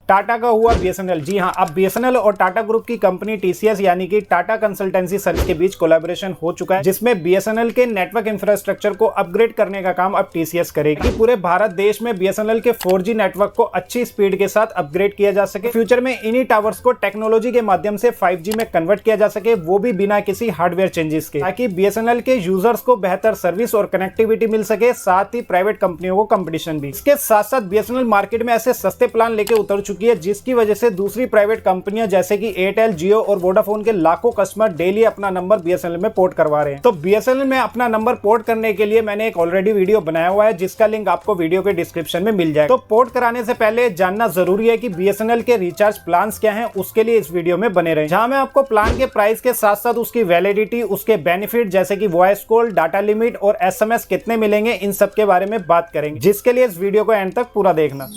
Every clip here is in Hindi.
टाटा का हुआ बीएसएनएल। जी हाँ, अब बीएसएनएल और टाटा ग्रुप की कंपनी टीसीएस यानी कि टाटा कंसल्टेंसी सर्विस के बीच कोलैबोरेशन हो चुका है, जिसमें बीएसएनएल के नेटवर्क इंफ्रास्ट्रक्चर को अपग्रेड करने का काम अब टीसीएस करेगी। पूरे भारत देश में बीएसएनएल के 4G नेटवर्क को अच्छी स्पीड के साथ अपग्रेड किया जा सके, फ्यूचर में इन्हीं टावर्स को टेक्नोलॉजी के माध्यम से 5G में कन्वर्ट किया जा सके, वो भी बिना किसी हार्डवेयर चेंजेस के, ताकि बीएसएनएल के यूजर्स को बेहतर सर्विस और कनेक्टिविटी मिल सके, साथ ही प्राइवेट कंपनियों को कंपटीशन भी। इसके साथ साथ बीएसएनएल मार्केट में ऐसे सस्ते प्लान लेके उतर चुकी है, जिसकी वजह से दूसरी प्राइवेट कंपनियां जैसे कि एयरटेल, जियो और वोडाफोन के लाखों कस्टमर डेली अपना नंबर बीएसएनएल में पोर्ट करवा रहे हैं। तो बीएसएनएल में अपना नंबर पोर्ट करने के लिए मैंने एक ऑलरेडी वीडियो बनाया हुआ है, जिसका लिंक आपको वीडियो के डिस्क्रिप्शन में मिल जाएगा। तो पोर्ट कराने से पहले जानना जरूरी है कि बीएसएनएल के रिचार्ज प्लान क्या हैं, उसके लिए इस वीडियो में बने रहें, जहां मैं आपको प्लान के प्राइस के साथ साथ उसकी वैलिडिटी, उसके बेनिफिट जैसे कि वॉइस कॉल, डाटा लिमिट और एसएमएस कितने मिलेंगे, इन सब के बारे में बात करेंगे, जिसके लिए इस वीडियो को एंड तक पूरा देखना।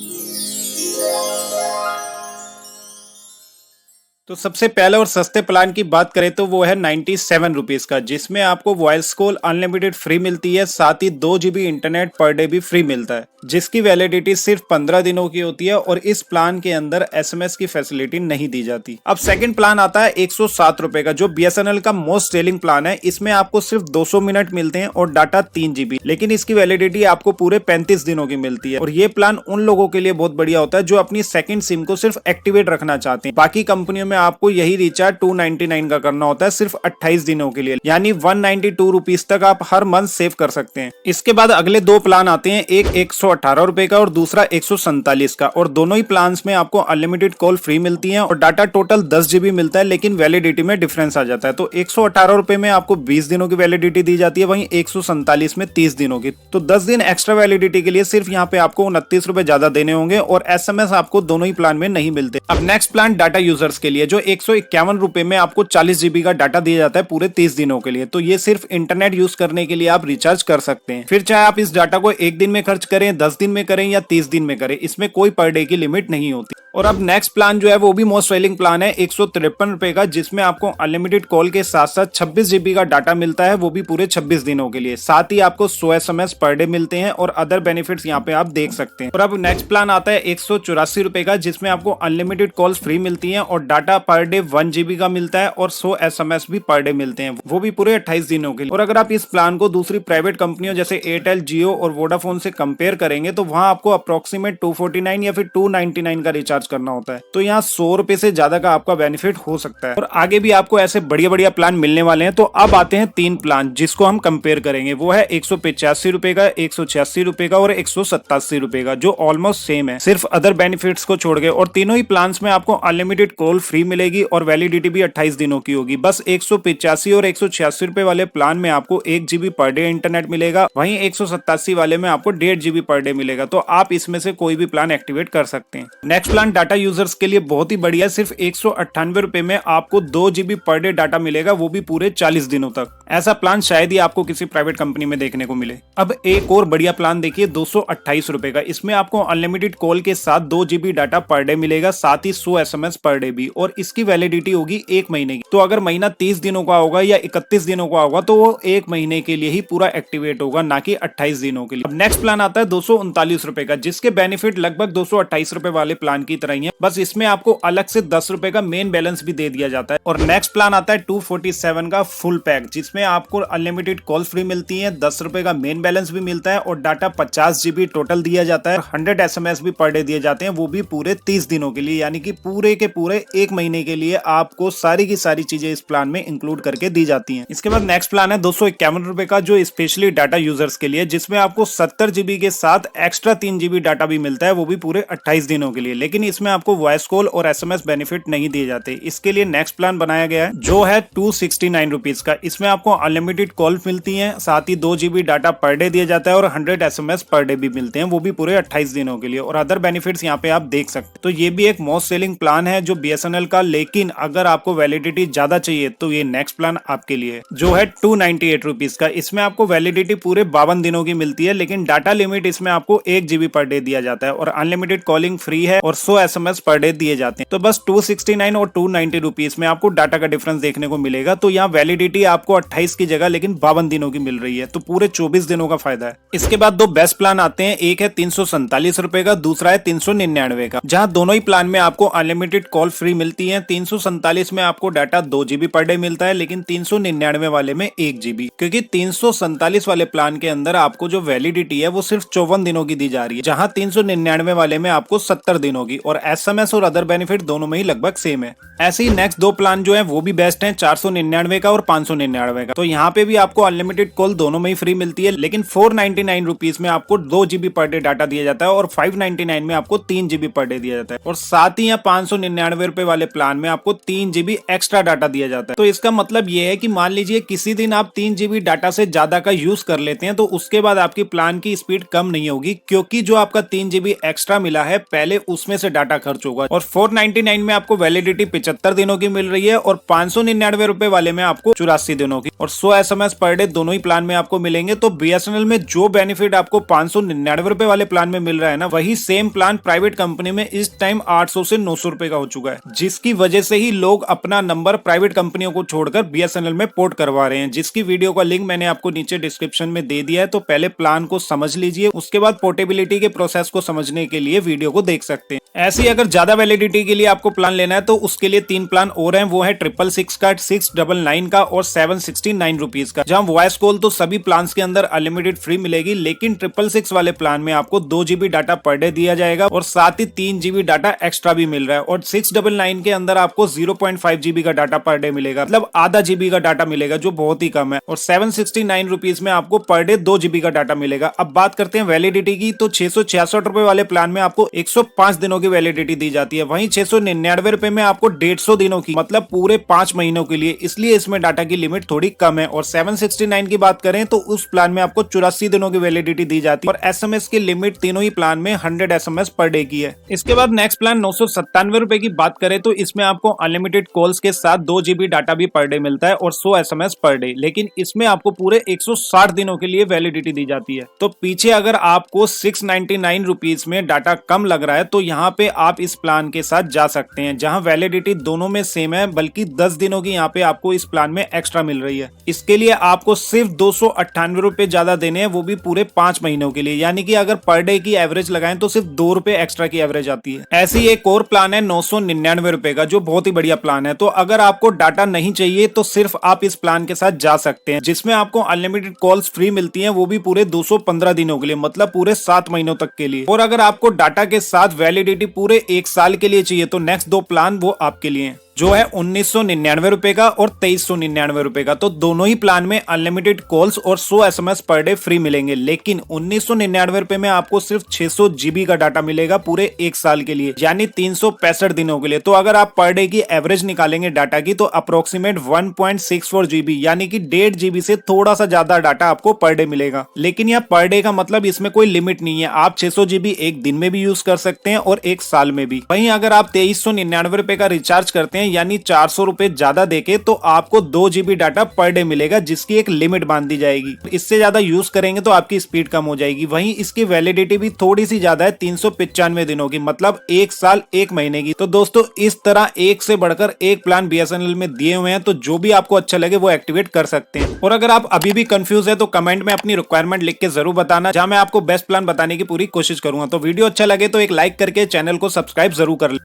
तो सबसे पहले और सस्ते प्लान की बात करें तो वो है 97 रुपीज का, जिसमें आपको वॉइस कॉल अनलिमिटेड फ्री मिलती है, साथ ही 2 GB इंटरनेट पर डे भी फ्री मिलता है, जिसकी वैलिडिटी सिर्फ 15 दिनों की होती है और इस प्लान के अंदर एसएमएस की फैसिलिटी नहीं दी जाती। अब सेकंड प्लान आता है 107 रुपए का, जो बीएसएनएल का मोस्ट सेलिंग प्लान है। इसमें आपको सिर्फ 200 मिनट मिलते हैं और डाटा 3 GB, लेकिन इसकी वैलिडिटी आपको पूरे 35 दिनों की मिलती है। और ये प्लान उन लोगों के लिए बहुत बढ़िया होता है जो अपनी सेकंड सिम को सिर्फ एक्टिवेट रखना चाहते हैं। बाकी कंपनियों में आपको यही रिचार्ज 299 का करना होता है सिर्फ 28 दिनों के लिए, यानी 192 रुपीज तक आप हर मंथ सेव कर सकते हैं। इसके बाद अगले दो प्लान आते हैं, एक 118 रुपए का और दूसरा 147 का, और दोनों ही प्लान्स में आपको अनलिमिटेड कॉल फ्री मिलती है और डाटा टोटल 10 GB मिलता है, लेकिन वैलिडिटी में डिफरेंस आ जाता है। तो 118 रुपए में आपको 20 दिनों की वैलिडिटी दी जाती है, वहीं 147 में 30 दिनों की। तो 10 दिन एक्स्ट्रा वैलिडिटी के लिए सिर्फ यहाँ पे आपको 29 रुपए ज्यादा देने होंगे और एसएमएस आपको दोनों ही प्लान में नहीं मिलते। अब नेक्स्ट प्लान डाटा यूजर्स के लिए, जो 151 रुपए में आपको 40 GB का डाटा दिया जाता है पूरे 30 दिनों के लिए। तो ये सिर्फ इंटरनेट यूज करने के लिए आप रिचार्ज कर सकते हैं, फिर चाहे आप इस डाटा को 1 दिन में खर्च करें, 10 दिन में करें या 30 दिन में करें, इसमें कोई पर डे की लिमिट नहीं होती। और अब नेक्स्ट प्लान जो है वो भी मोस्ट सेलिंग प्लान है, 153 रुपए का, जिसमें आपको अनलिमिटेड कॉल के साथ साथ 26 GB का डाटा मिलता है, वो भी पूरे 26 दिनों के लिए। साथ ही आपको 100 SMS पर डे मिलते हैं और अदर बेनिफिट्स यहाँ पे आप देख सकते हैं। और अब नेक्स्ट प्लान आता है 184 रुपए का, जिसमें आपको अनलिमिटेड कॉल्स फ्री मिलती हैं और डाटा पर डे 1 GB का मिलता है और 100 SMS भी पर डे मिलते हैं, वो भी पूरे 28 दिनों के लिए। और अगर आप इस प्लान को दूसरी प्राइवेट कंपनियों जैसे एयरटेल, जियो और वोडाफोन से कंपेयर करेंगे तो वहां आपको अप्रोक्सीमेट 249 या फिर 299 का रिचार्ज करना होता है। तो यहाँ 100 रुपए से ज्यादा का आपका बेनिफिट हो सकता है और आगे भी आपको ऐसे बढ़िया बढ़िया प्लान मिलने वाले हैं। तो अब आते हैं 3 प्लान जिसको हम कंपेयर करेंगे, वो है 185 रुपए का, 186 रुपए का और 187 रुपए का, जो ऑलमोस्ट सेम है सिर्फ अदर बेनिफिट्स को छोड़ के। और तीनों ही प्लान में आपको अनलिमिटेड कॉल फ्री मिलेगी और वैलिडिटी भी 28 दिनों की होगी। बस 185 और 186 रुपए वाले प्लान में आपको 1 GB पर डे इंटरनेट मिलेगा, वहीं 187 वाले में आपको 1.5 GB पर डे मिलेगा। तो आप इसमें से कोई भी प्लान एक्टिवेट कर सकते हैं। नेक्स्ट प्लान डाटा यूजर्स के लिए बहुत ही बढ़िया, सिर्फ 198 रुपए में आपको 2 GB पर डे डाटा मिलेगा, वो भी पूरे 40 दिनों तक। ऐसा प्लान शायद ही आपको किसी प्राइवेट कंपनी में देखने को मिले। अब एक और बढ़िया प्लान देखिए, 228 रुपए का, इसमें आपको अनलिमिटेड कॉल के साथ 2 GB डाटा पर डे मिलेगा, साथ ही 100 SMS पर डे भी, और इसकी वैलिडिटी होगी 1 महीने की। तो अगर महीना 30 दिनों का होगा या 31 दिनों का होगा तो वो 1 महीने के लिए ही पूरा एक्टिवेट होगा, ना कि 28 दिनों के लिए। अब नेक्स्ट प्लान आता है 239 रुपए का, जिसके बेनिफिट लगभग 228 रुपए वाले प्लान की तरह ही है, बस इसमें आपको अलग से 10 रुपए का मेन बैलेंस भी दे दिया जाता है। और नेक्स्ट प्लान आता है 247 का फुल पैक, जिसमें आपको अनलिमिटेड कॉल फ्री मिलती है, 10 रुपए का मेन बैलेंस भी मिलता है और डाटा 50 GB टोटल दिया जाता है, 100 SMS भी पर डे दिए जाते हैं, वो भी पूरे 30 दिनों के लिए, यानी कि पूरे के पूरे 1 महीने के लिए आपको सारी की सारी चीजें इस प्लान में इंक्लूड करके दी जाती हैं। इसके बाद नेक्स्ट प्लान है 251 रुपए का, जो स्पेशली डाटा यूजर्स के लिए, जिसमें आपको 70 GB के साथ एक्स्ट्रा 3 GB डाटा भी मिलता है, वो भी पूरे 28 दिनों के लिए, लेकिन इसमें आपको वॉइस कॉल और SMS बेनिफिट नहीं दिए जाते। इसके लिए नेक्स्ट प्लान बनाया गया है जो है 269 रुपीज का, इसमें आपको अनलिमिटेड कॉल मिलती है, साथ ही 2 GB डाटा पर डे दिया जाता है और 100 SMS पर डे भी मिलते हैं, वो भी पूरे 28 दिनों के लिए, और अदर बेनिफिट्स यहाँ पे आप देख सकते हैं। तो ये भी एक मोस्ट सेलिंग प्लान है जो बीएसएनएल का, लेकिन अगर आपको वैलिडिटी ज्यादा चाहिए तो ये नेक्स्ट प्लान आपके लिए, जो है 298 रुपीज का। इसमें आपको वैलिडिटी पूरे 52 दिनों की मिलती है, लेकिन डाटा लिमिट इसमें आपको 1 GB पर डे दिया जाता है और अनलिमिटेड कॉलिंग फ्री है और 100 100 SMS पर डे दिए जाते हैं। तो बस 269 और 290 रुपीज में आपको डाटा का डिफरेंस देखने को मिलेगा। तो यहाँ वैलिडिटी आपको 28 की जगह लेकिन 52 दिनों की मिल रही है, तो पूरे 24 दिनों का फायदा है। इसके बाद दो बेस्ट प्लान आते हैं, एक है 347 रुपए का, दूसरा है 399 का, जहाँ दोनों ही प्लान में आपको अनलिमिटेड कॉल फ्री मिलती है। 347 में आपको डाटा 2 GB पर डे मिलता है, लेकिन 399 वाले में 1 GB, क्योंकि 347 वाले प्लान के अंदर आपको जो वैलिडिटी है वो सिर्फ 54 दिनों की दी जा रही है, जहाँ 399 वाले में आपको 70 दिनों की, और SMS और अदर बेनिफिट दोनों में ही लगभग सेम है। ऐसे ही नेक्स्ट दो प्लान जो है वो भी बेस्ट हैं, 499 का और 599 का। तो यहाँ पे भी आपको अनलिमिटेड कॉल दोनों में ही फ्री मिलती है, लेकिन 499 रुपीज में आपको 2 GB पर डे डाटा दिया जाता है और 599 में आपको 3 GB पर डे दिया जाता है। और साथ ही यहाँ 599 रुपए वाले प्लान में आपको 3 GB एक्स्ट्रा डाटा दिया जाता है। तो इसका मतलब ये है कि मान लीजिए किसी दिन आप 3 GB डाटा से ज्यादा का यूज कर लेते हैं, तो उसके बाद आपकी प्लान की स्पीड कम नहीं होगी, क्योंकि जो आपका 3 GB एक्स्ट्रा मिला है पहले उसमें से डाटा खर्च होगा। और 499 में आपको वैलिडिटी 75 दिनों की मिल रही है और 599 रुपए वाले में आपको 84 दिनों की, और 100 SMS पर डे दोनों ही प्लान में आपको मिलेंगे। तो BSNL में जो बेनिफिट आपको 599 रुपए वाले प्लान में मिल रहा है ना, वही सेम प्लान प्राइवेट कंपनी में इस टाइम 800 से 900 रुपए का हो चुका है, जिसकी वजह से ही लोग अपना नंबर प्राइवेट कंपनियों को छोड़कर BSNL में पोर्ट करवा रहे हैं, जिसकी वीडियो का लिंक मैंने आपको नीचे डिस्क्रिप्शन में दे दिया है। तो पहले प्लान को समझ लीजिए, उसके बाद पोर्टेबिलिटी के प्रोसेस को समझने के लिए वीडियो को देख सकते हैं। ऐसी अगर ज्यादा वैलिडिटी के लिए आपको प्लान लेना है तो उसके लिए 3 प्लान और हैं, वो है 666 का, 699 का और 769 रुपीज का, जहां वॉइस कॉल तो सभी प्लान के अंदर अनलिमिटेड फ्री मिलेगी, लेकिन 666 वाले प्लान में आपको 2 GB डाटा पर डे दिया जाएगा और साथ ही 3 GB डाटा एक्स्ट्रा भी मिल रहा है। और 699 के अंदर आपको 0.5 GB का डाटा पर डे मिलेगा, मतलब आधा GB का डाटा मिलेगा, जो बहुत ही कम है। और 769 रुपीज में आपको पर डे 2 GB का डाटा मिलेगा। अब बात करते हैं वैलिडिटी की, तो 666 रुपए वाले प्लान में आपको 105 दिनों की वैलिडिटी दी जाती है, वहीं 699 रुपए में आपको 150 दिनों की, मतलब पूरे 5 महीनों के लिए, इसलिए इसमें डाटा की लिमिट थोड़ी कम है। और 769 की बात करें तो उस प्लान में आपको 84 दिनों की वैलिडिटी दी जाती है और SMS की लिमिट तीनों ही प्लान में 100 SMS पर डे की है। इसके बाद नेक्स्ट प्लान 997 रुपए की बात करें तो इसमें आपको अनलिमिटेड कॉल्स के साथ 2 GB डाटा भी पर डे मिलता है और 100 SMS पर डे, लेकिन इसमें आपको पूरे 160 दिनों के लिए वैलिडिटी दी जाती है। तो पीछे अगर आपको 699 रुपीज में डाटा कम लग रहा है तो यहाँ पे आप इस प्लान के साथ जा सकते हैं, जहां वैलिडिटी दोनों में सेम है, बल्कि 10 दिनों की यहाँ पे आपको इस प्लान में एक्स्ट्रा मिल रही है। इसके लिए आपको सिर्फ 298 रुपए ज्यादा देने हैं, वो भी पूरे 5 महीनों के लिए, यानी कि अगर पर डे की एवरेज लगाएं तो सिर्फ 2 रुपए एक्स्ट्रा की एवरेज आती है। ऐसी एक और प्लान है 999 रुपए का, जो बहुत ही बढ़िया प्लान है। तो अगर आपको डाटा नहीं चाहिए तो सिर्फ आप इस प्लान के साथ जा सकते हैं, जिसमें आपको अनलिमिटेड कॉल्स फ्री मिलती हैं, वो भी पूरे 215 दिनों के लिए, मतलब पूरे 7 महीनों तक के लिए। और अगर आपको डाटा के साथ वैलिडिटी पूरे 1 साल के लिए चाहिए तो नेक्स्ट 2 प्लान वो आपके लिए हैं, जो है 1999 रुपए का और 2399 रुपए का। तो दोनों ही प्लान में अनलिमिटेड कॉल्स और 100 SMS पर डे फ्री मिलेंगे, लेकिन 1999 रुपए में आपको सिर्फ 600 GB का डाटा मिलेगा पूरे 1 साल के लिए, यानी 365 दिनों के लिए। तो अगर आप पर डे की एवरेज निकालेंगे डाटा की तो अप्रोक्सीमेट 1.64 GB, यानी कि 1.5 GB से थोड़ा सा ज्यादा डाटा आपको पर डे मिलेगा। लेकिन यह पर डे का मतलब इसमें कोई लिमिट नहीं है, आप 600 GB एक दिन में भी यूज कर सकते हैं और 1 साल में भी। वहीं अगर आप 2399 रुपए का रिचार्ज करते हैं, यानी 400 रुपए ज्यादा देके, तो आपको 2 GB डाटा पर डे मिलेगा, जिसकी एक लिमिट बांध दी जाएगी। इससे ज्यादा यूज करेंगे तो आपकी स्पीड कम हो जाएगी। वहीं इसकी वैलिडिटी भी थोड़ी सी ज्यादा है, 395 दिनों की, मतलब 1 साल 1 महीने की। तो दोस्तों इस तरह एक से बढ़कर एक प्लान BSNL में दिए हुए हैं, तो जो भी आपको अच्छा लगे वो एक्टिवेट कर सकते हैं। और अगर आप अभी भी कंफ्यूज है तो कमेंट में अपनी रिक्वायरमेंट लिख के जरूर बताना, जहां मैं आपको बेस्ट प्लान बताने की पूरी कोशिश करूंगा। तो वीडियो अच्छा लगे तो एक लाइक करके चैनल को सब्सक्राइब जरूर कर ले।